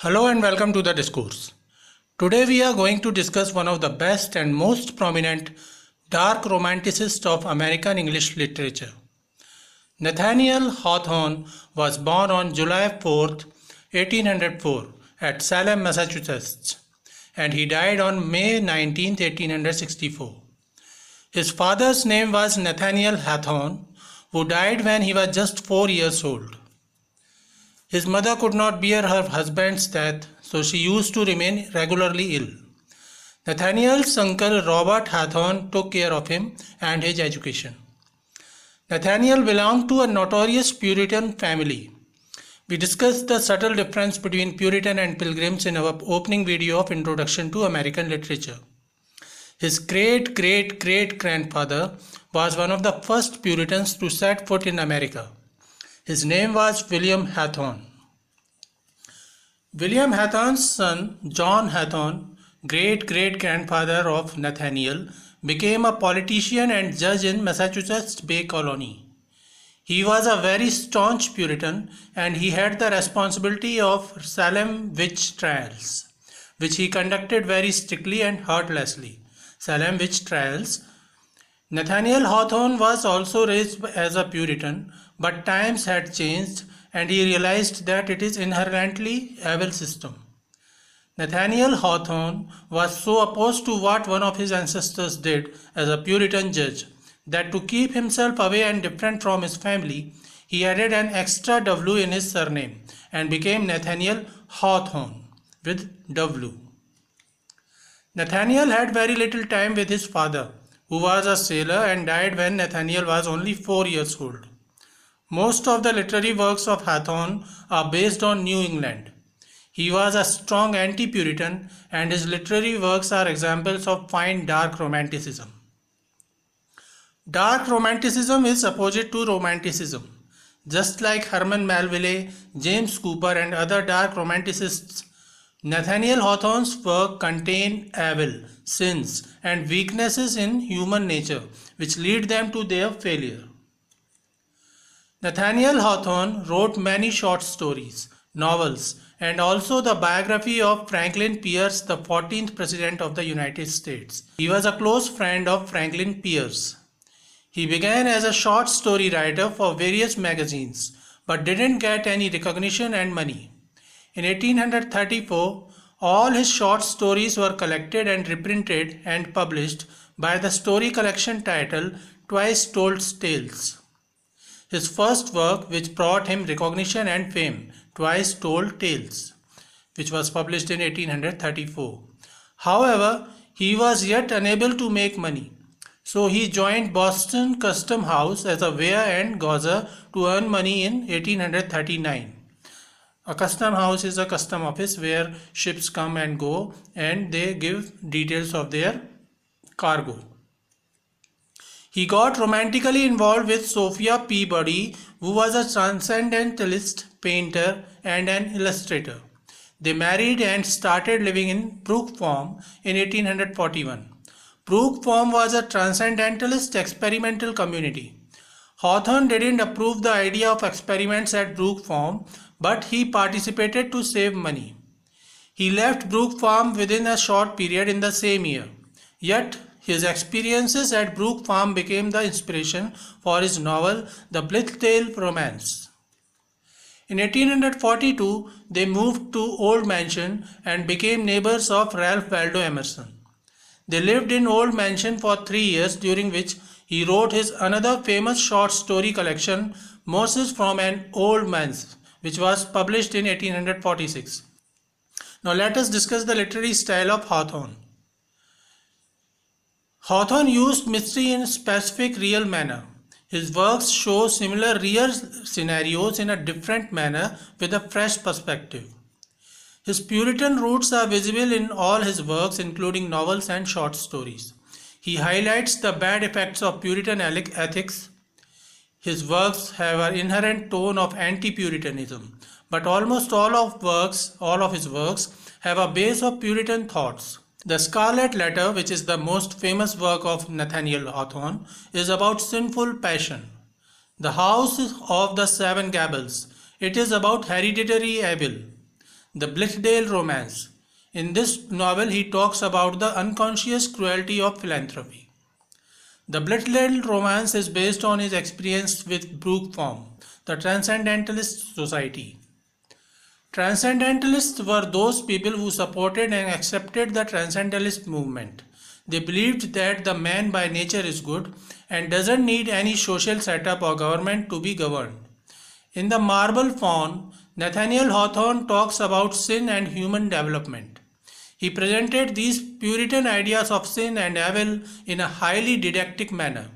Hello and welcome to the discourse. Today we are going to discuss one of the best and most prominent dark romanticists of American English literature. Nathaniel Hawthorne was born on July 4th, 1804 at Salem, Massachusetts, and he died on May 19th, 1864. His father's name was Nathaniel Hawthorne, who died when he was just 4 years old. His mother could not bear her husband's death, so she used to remain regularly ill. Nathaniel's uncle Robert Hawthorne took care of him and his education. Nathaniel belonged to a notorious Puritan family. We discussed the subtle difference between Puritan and Pilgrims in our opening video of Introduction to American Literature. His great-great-great-grandfather was one of the first Puritans to set foot in America. His name was William Hawthorne. William Hawthorne's son, John Hawthorne, great-great-grandfather of Nathaniel, became a politician and judge in Massachusetts Bay Colony. He was a very staunch Puritan and he had the responsibility of Salem witch trials, which he conducted very strictly and heartlessly. Salem witch trials. Nathaniel Hawthorne was also raised as a Puritan, but times had changed and he realized that it is inherently evil system. Nathaniel Hawthorne was so opposed to what one of his ancestors did as a Puritan judge that to keep himself away and different from his family, he added an extra W in his surname and became Nathaniel Hawthorne with W. Nathaniel had very little time with his father, who was a sailor and died when Nathaniel was only 4 years old. Most of the literary works of Hawthorne are based on New England. He was a strong anti-Puritan and his literary works are examples of fine dark romanticism. Dark romanticism is opposite to romanticism. Just like Herman Melville, James Cooper and other dark romanticists, Nathaniel Hawthorne's work contain evil, sins and weaknesses in human nature which lead them to their failure. Nathaniel Hawthorne wrote many short stories, novels, and also the biography of Franklin Pierce, the 14th President of the United States. He was a close friend of Franklin Pierce. He began as a short story writer for various magazines, but didn't get any recognition and money. In 1834, all his short stories were collected and reprinted and published by the story collection titled Twice Told Tales. His first work, which brought him recognition and fame, Twice Told Tales, which was published in 1834. However, he was yet unable to make money, so he joined Boston Custom House as a weigher and gauger to earn money in 1839. A custom house is a custom office where ships come and go and they give details of their cargo. He got romantically involved with Sophia Peabody, who was a transcendentalist painter and an illustrator. They married and started living in Brooke Farm in 1841. Brooke Farm was a transcendentalist experimental community. Hawthorne didn't approve the idea of experiments at Brooke Farm, but he participated to save money. He left Brooke Farm within a short period in the same year. Yet, his experiences at Brooke Farm became the inspiration for his novel, The Blythedale Romance. In 1842, they moved to Old Mansion and became neighbors of Ralph Waldo Emerson. They lived in Old Mansion for 3 years, during which he wrote his another famous short story collection, Moses from an Old Manse, which was published in 1846. Now let us discuss the literary style of Hawthorne. Hawthorne used mystery in a specific real manner. His works show similar real scenarios in a different manner with a fresh perspective. His Puritan roots are visible in all his works, including novels and short stories. He highlights the bad effects of Puritan ethics. His works have an inherent tone of anti-Puritanism, but almost all of his works have a base of Puritan thoughts. The Scarlet Letter, which is the most famous work of Nathaniel Hawthorne, is about sinful passion. The House of the Seven Gables, it is about hereditary evil. The Blythedale Romance. In this novel, he talks about the unconscious cruelty of philanthropy. The Blythedale Romance is based on his experience with Brooke Farm, the Transcendentalist Society. Transcendentalists were those people who supported and accepted the Transcendentalist movement. They believed that the man by nature is good and doesn't need any social setup or government to be governed. In The Marble Faun, Nathaniel Hawthorne talks about sin and human development. He presented these Puritan ideas of sin and evil in a highly didactic manner.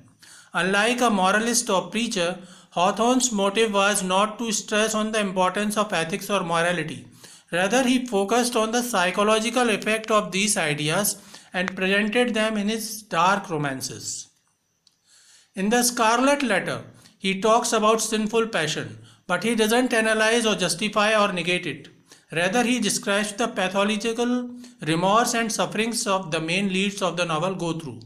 Unlike a moralist or preacher, Hawthorne's motive was not to stress on the importance of ethics or morality. Rather, he focused on the psychological effect of these ideas and presented them in his dark romances. In The Scarlet Letter, he talks about sinful passion, but he doesn't analyze or justify or negate it. Rather, he describes the pathological remorse and sufferings of the main leads of the novel go through.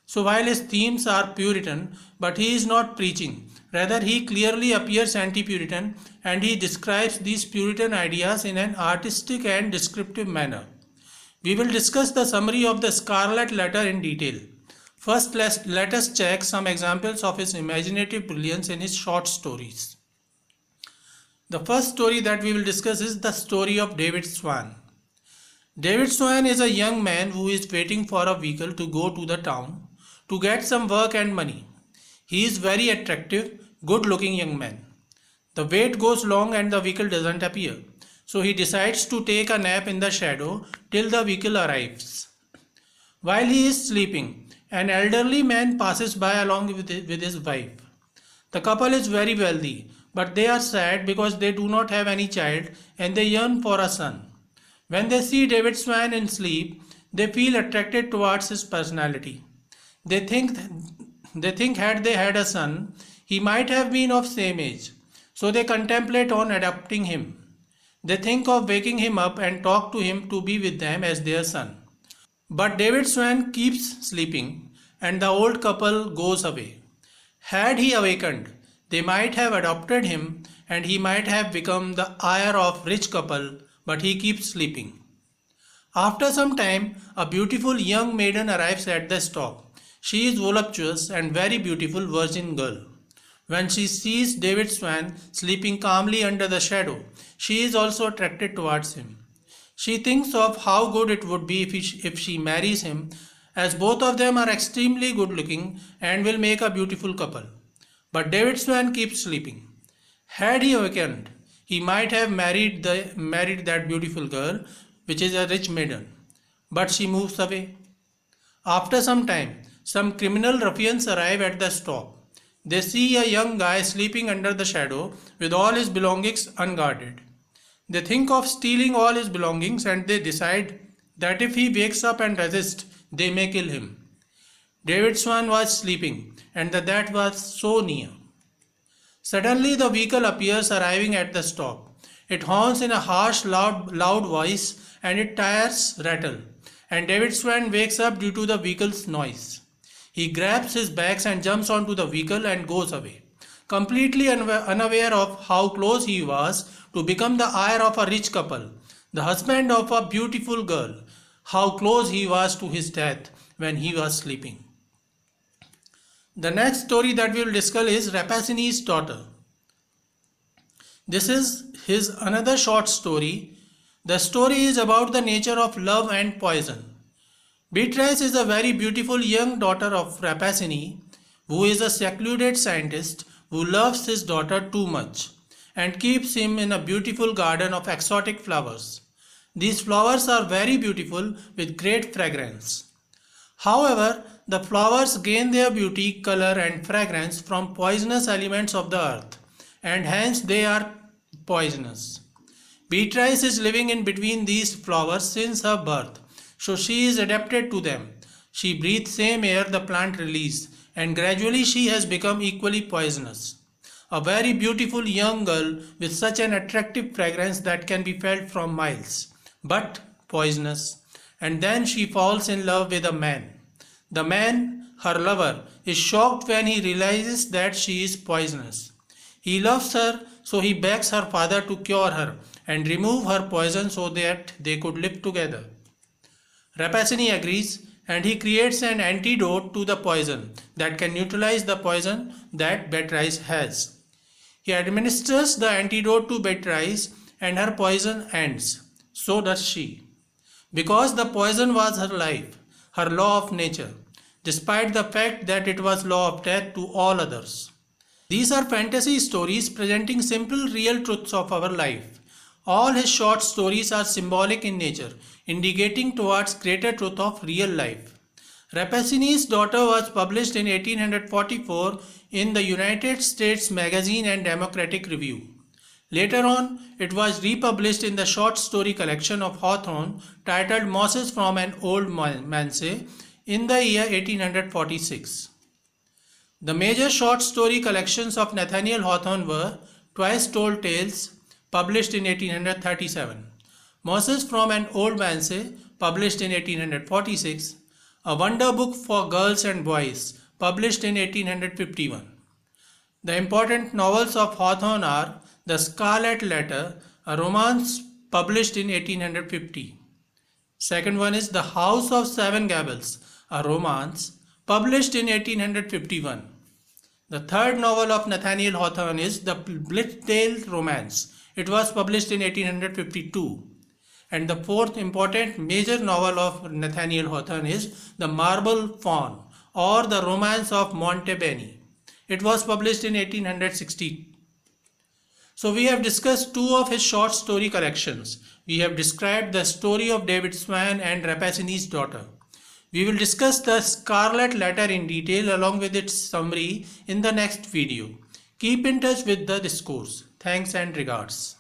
So while his themes are Puritan, but he is not preaching. Rather, he clearly appears anti-Puritan and he describes these Puritan ideas in an artistic and descriptive manner. We will discuss the summary of the Scarlet Letter in detail. First, let us check some examples of his imaginative brilliance in his short stories. The first story that we will discuss is the story of David Swan. David Swan is a young man who is waiting for a vehicle to go to the town to get some work and money. He is very attractive, good-looking young man. The wait goes long and the vehicle doesn't appear. So he decides to take a nap in the shadow till the vehicle arrives. While he is sleeping, an elderly man passes by along with his wife. The couple is very wealthy, but they are sad because they do not have any child and they yearn for a son. When they see David Swan in sleep, they feel attracted towards his personality. They think had they had a son, he might have been of same age. So they contemplate on adopting him. They think of waking him up and talk to him to be with them as their son. But David Swan keeps sleeping and the old couple goes away. Had he awakened, they might have adopted him and he might have become the heir of rich couple, but he keeps sleeping. After some time, a beautiful young maiden arrives at the stop. She is voluptuous and very beautiful virgin girl. When she sees David Swan sleeping calmly under the shadow, she is also attracted towards him. She thinks of how good it would be if she marries him, as both of them are extremely good looking and will make a beautiful couple. But David Swan keeps sleeping. Had he awakened, he might have married that beautiful girl, which is a rich maiden. But she moves away. After some time, some criminal ruffians arrive at the stop. They see a young guy sleeping under the shadow with all his belongings unguarded. They think of stealing all his belongings and they decide that if he wakes up and resists, they may kill him. David Swan was sleeping and that was so near. Suddenly the vehicle appears arriving at the stop. It honks in a harsh, loud voice and its tires rattle. And David Swan wakes up due to the vehicle's noise. He grabs his bags and jumps onto the vehicle and goes away, completely unaware of how close he was to become the heir of a rich couple, the husband of a beautiful girl, how close he was to his death when he was sleeping. The next story that we will discuss is Rappaccinis Daughter. This is his another short story. The story is about the nature of love and poison. Beatrice is a very beautiful young daughter of Rappaccini, who is a secluded scientist who loves his daughter too much and keeps him in a beautiful garden of exotic flowers. These flowers are very beautiful with great fragrance. However, the flowers gain their beauty, color and fragrance from poisonous elements of the earth, and hence they are poisonous. Beatrice is living in between these flowers since her birth, so she is adapted to them. She breathes same air the plant releases, and gradually she has become equally poisonous. A very beautiful young girl with such an attractive fragrance that can be felt from miles, but poisonous. And then she falls in love with a man. The man, her lover, is shocked when he realizes that she is poisonous. He loves her so he begs her father to cure her and remove her poison so that they could live together. Rappaccini agrees and he creates an antidote to the poison that can neutralize the poison that Beatrice has. He administers the antidote to Beatrice and her poison ends. So does she. Because the poison was her life, her law of nature, despite the fact that it was law of death to all others. These are fantasy stories presenting simple real truths of our life. All his short stories are symbolic in nature, indicating towards greater truth of real life. Rappaccinis Daughter was published in 1844 in the United States Magazine and Democratic Review. Later on, it was republished in the short story collection of Hawthorne titled Mosses from an Old Manse in the year 1846. The major short story collections of Nathaniel Hawthorne were Twice Told Tales, published in 1837, Mosses from an Old Manse, published in 1846, A Wonder Book for Girls and Boys, published in 1851. The important novels of Hawthorne are The Scarlet Letter, a romance published in 1850. Second one is The House of Seven Gables, a romance published in 1851. The third novel of Nathaniel Hawthorne is The Blythedale Romance. It was published in 1852. And the fourth important major novel of Nathaniel Hawthorne is The Marble Faun or The Romance of Montebani. It was published in 1860. So we have discussed two of his short story collections. We have described the Story of David Swan and Rappaccinis Daughter. We will discuss the Scarlet Letter in detail along with its summary in the next video. Keep in touch with the discourse. Thanks and regards.